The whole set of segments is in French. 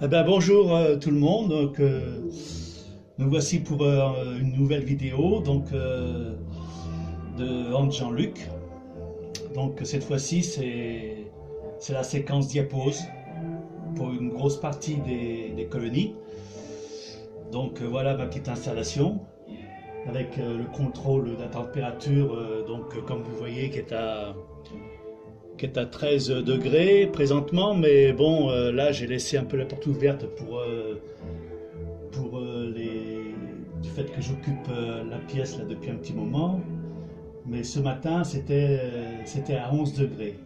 Bonjour tout le monde. Nous voici pour une nouvelle vidéo de Hans Jean-Luc. Donc cette fois-ci c'est la séquence diapose pour une grosse partie des colonies. Voilà ma petite installation avec le contrôle de la température comme vous voyez qui est à 13 degrés présentement, mais bon, là j'ai laissé un peu la porte ouverte du fait que j'occupe la pièce là depuis un petit moment. Mais ce matin c'était à 11 degrés.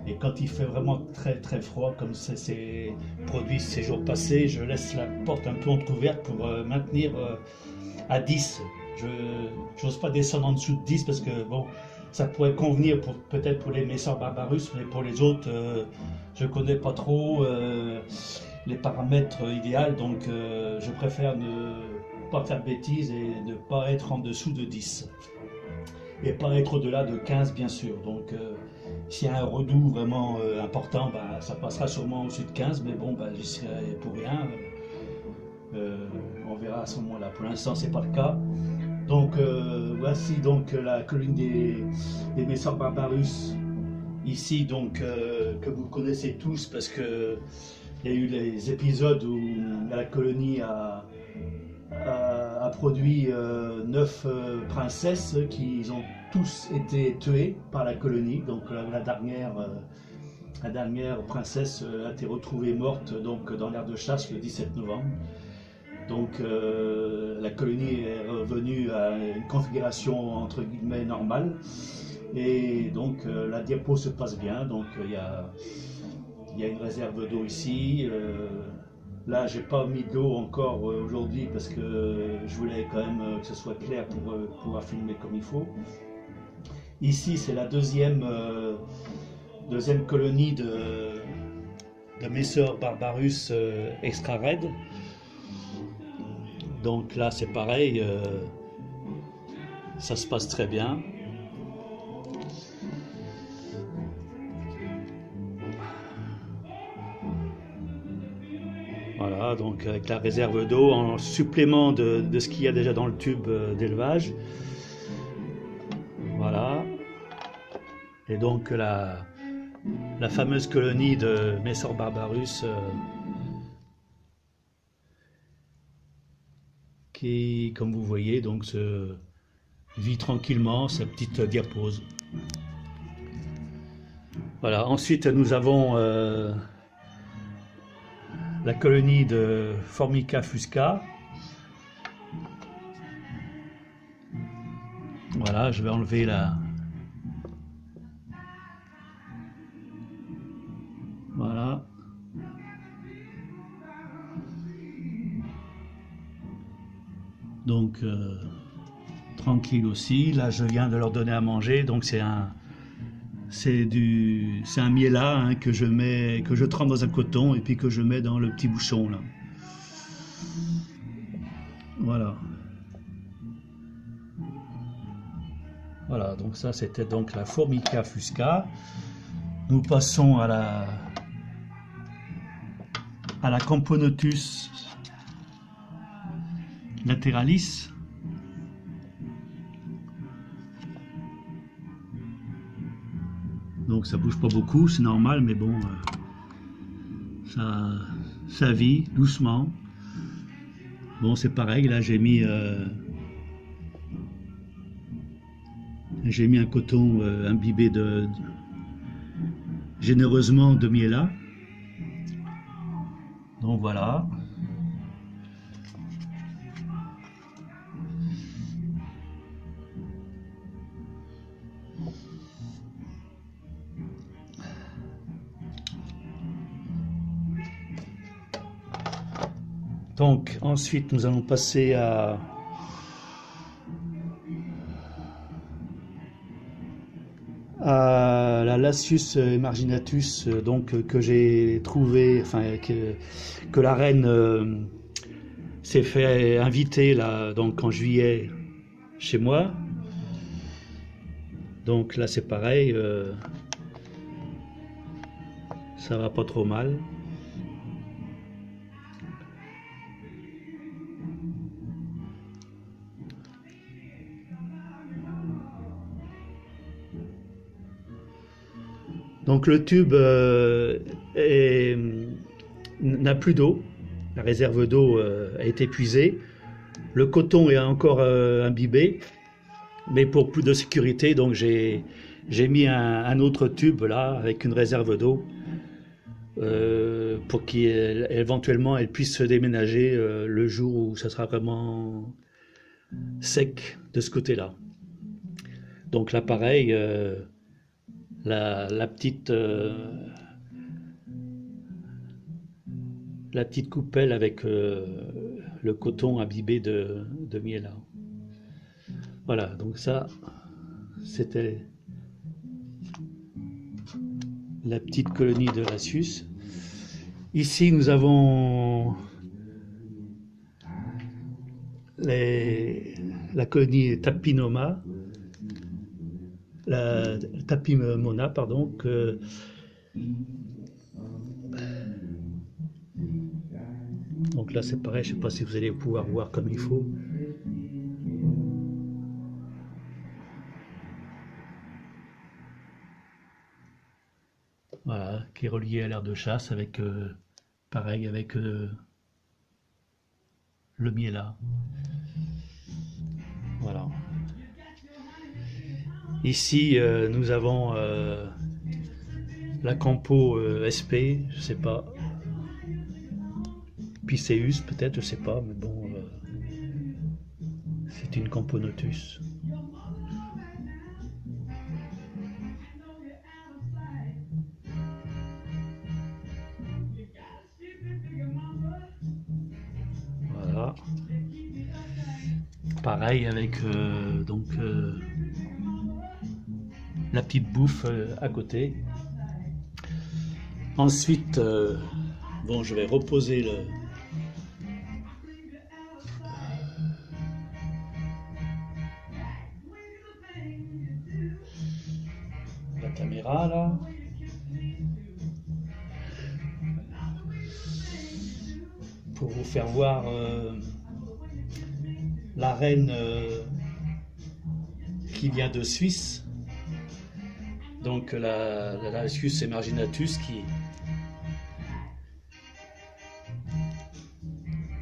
Et quand il fait vraiment très très froid, comme c'est produit ces jours passés, je laisse la porte un peu entrouverte pour maintenir à 10. Je n'ose pas descendre en dessous de 10 parce que bon, ça pourrait convenir peut-être pour les Messor Barbarus, mais pour les autres, je ne connais pas trop les paramètres idéaux, donc je préfère ne pas faire de bêtises et ne pas être en dessous de 10. Et pas être au-delà de 15 bien sûr. Donc s'il y a un redout vraiment important, ça passera sûrement au-dessus de 15, mais bon, j'y serai pour rien. On verra à ce moment-là. Pour l'instant, c'est pas le cas. Donc voici donc la colline des Messor Barbarus ici, que vous connaissez tous parce que il y a eu les épisodes où la colonie a produit 9 princesses qui ont tous été tuées par la colonie. Donc la dernière princesse a été retrouvée morte dans l'aire de chasse le 17 novembre. Donc la colonie est revenue à une configuration entre guillemets normale. Et donc la diapo se passe bien. Donc il y a une réserve d'eau ici. Là, j'ai pas mis d'eau encore aujourd'hui parce que je voulais quand même que ce soit clair pour pouvoir filmer comme il faut. Ici, c'est la deuxième colonie de Messor Barbarus extra red. Donc là, c'est pareil, ça se passe très bien. Voilà, donc avec la réserve d'eau en supplément de ce qu'il y a déjà dans le tube d'élevage. Voilà. Et donc la fameuse colonie de Messor Barbarus qui, comme vous voyez, donc se vit tranquillement sa petite diapose. Voilà. Ensuite, nous avons la colonie de Formica fusca. Voilà, je vais enlever Voilà. Donc tranquille aussi. Là, je viens de leur donner à manger. Donc c'est un miela hein, que je trempe dans un coton et puis que je mets dans le petit bouchon là. Voilà. Voilà, donc ça c'était donc la Formica fusca. Nous passons à la Camponotus lateralis. Donc ça bouge pas beaucoup, c'est normal, mais bon, ça vit doucement. Bon, c'est pareil, là j'ai mis un coton imbibé généreusement de miela. Donc voilà. Donc ensuite nous allons passer à la Lasius emarginatus que j'ai trouvé, que la reine s'est fait inviter là donc en juillet chez moi. Donc là c'est pareil, ça va pas trop mal. Donc le tube n'a plus d'eau, la réserve d'eau a été épuisée, le coton est encore imbibé, mais pour plus de sécurité, donc j'ai mis un autre tube là avec une réserve d'eau pour qu'éventuellement elle puisse se déménager le jour où ça sera vraiment sec de ce côté-là. Donc là pareil, la petite coupelle avec le coton imbibé de miel. Voilà, donc ça c'était la petite colonie de Rasius. Ici nous avons la colonie Tapinoma, la Tapimona, pardon, donc là c'est pareil, je ne sais pas si vous allez pouvoir voir comme il faut. Voilà, qui est relié à l'aire de chasse avec, pareil, avec le miela. Voilà. Ici, nous avons la campo SP, je sais pas, Piceus peut-être, je sais pas, mais bon, c'est une Camponotus. Voilà. Pareil avec donc la petite bouffe à côté. Ensuite, bon, je vais reposer la caméra là. Pour vous faire voir la reine qui vient de Suisse. Donc la Rasius emarginatus qui...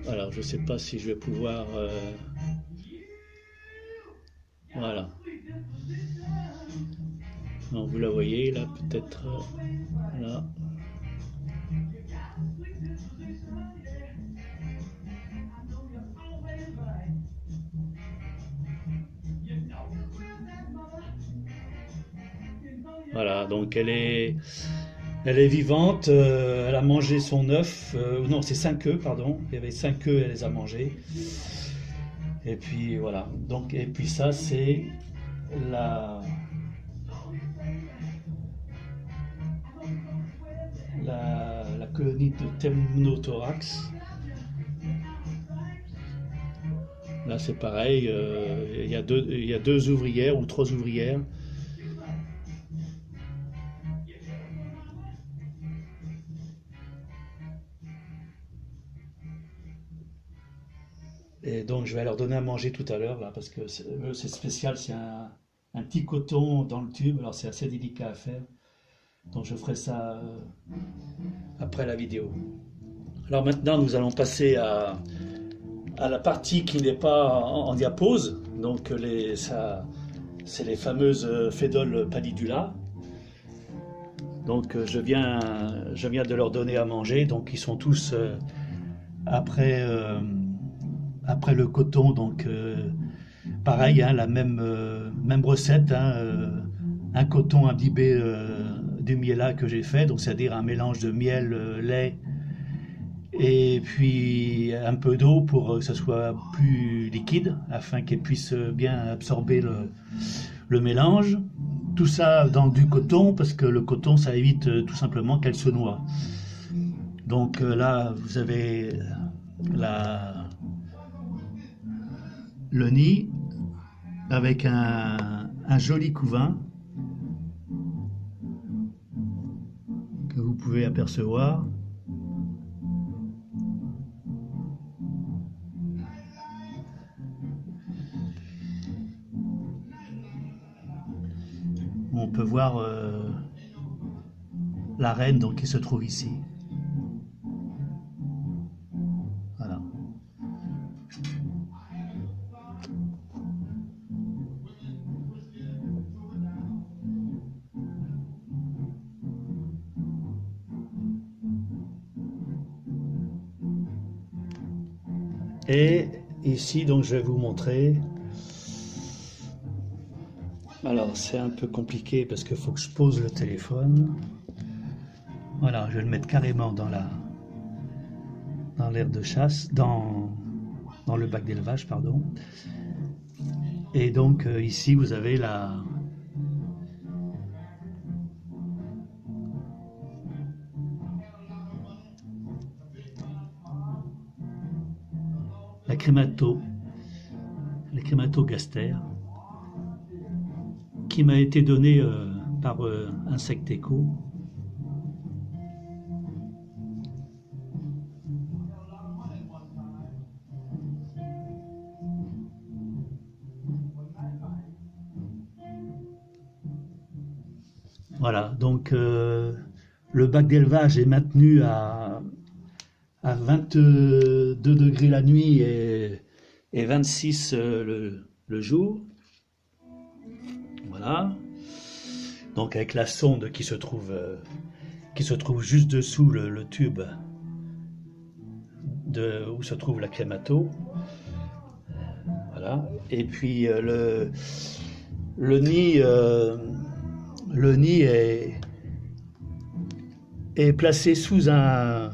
Alors je ne sais pas si je vais pouvoir... Voilà. Donc, vous la voyez là peut-être... là. Voilà, donc elle est vivante, elle a mangé son œuf, non c'est 5 œufs, pardon, il y avait 5 œufs, elle les a mangés. Et puis voilà, donc, et puis ça c'est la colonie de Temnothorax. Là c'est pareil, il y a deux ouvrières ou 3 ouvrières. Et donc je vais leur donner à manger tout à l'heure là parce que c'est spécial, c'est un petit coton dans le tube, alors c'est assez délicat à faire. Donc je ferai ça après la vidéo. Alors maintenant nous allons passer à la partie qui n'est pas en diapose. Donc c'est les fameuses Phédole pallidula. Donc je viens de leur donner à manger, donc ils sont tous après le coton, donc pareil, hein, la même recette, hein, un coton imbibé du miela que j'ai fait, donc c'est-à-dire un mélange de miel, lait et puis un peu d'eau pour que ça soit plus liquide, afin qu'elle puisse bien absorber le mélange. Tout ça dans du coton, parce que le coton, ça évite tout simplement qu'elle se noie. Donc là, vous avez le nid avec un joli couvain que vous pouvez apercevoir. On peut voir l'arène donc qui se trouve ici. Voilà. Et ici, donc, je vais vous montrer. Alors, c'est un peu compliqué parce qu'il faut que je pose le téléphone. Voilà, je vais le mettre carrément dans l'aire de chasse, dans le bac d'élevage, pardon. Et donc, ici, vous avez la crémato-gaster qui m'a été donnée par Insecteco. Voilà, donc le bac d'élevage est maintenu à 22 degrés la nuit et 26 le jour. Voilà. Donc avec la sonde qui se trouve juste dessous le tube où se trouve la crémato. Voilà. Et puis le nid est placé sous un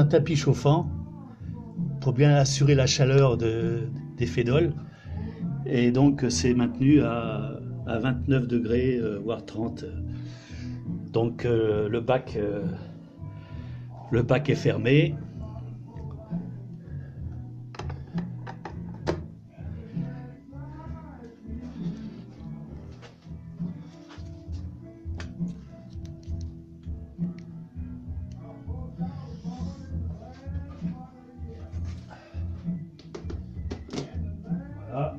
tapis chauffant pour bien assurer la chaleur des fédoles. Et donc c'est maintenu à 29 degrés, voire 30. Donc le bac est fermé. Voilà.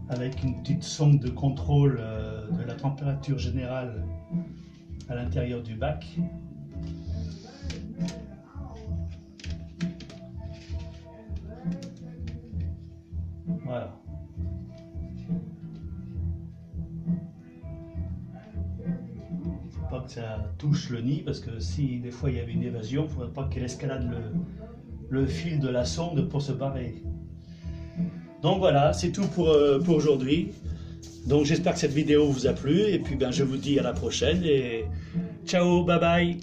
Avec une petite sonde de contrôle de la température générale à l'intérieur du bac. Voilà. Faut pas que ça touche le nid parce que si des fois il y avait une évasion, il ne faudrait pas qu'elle escalade le fil de la sonde pour se barrer. Donc voilà, c'est tout pour aujourd'hui. Donc j'espère que cette vidéo vous a plu et puis ben, je vous dis à la prochaine et ciao, bye bye.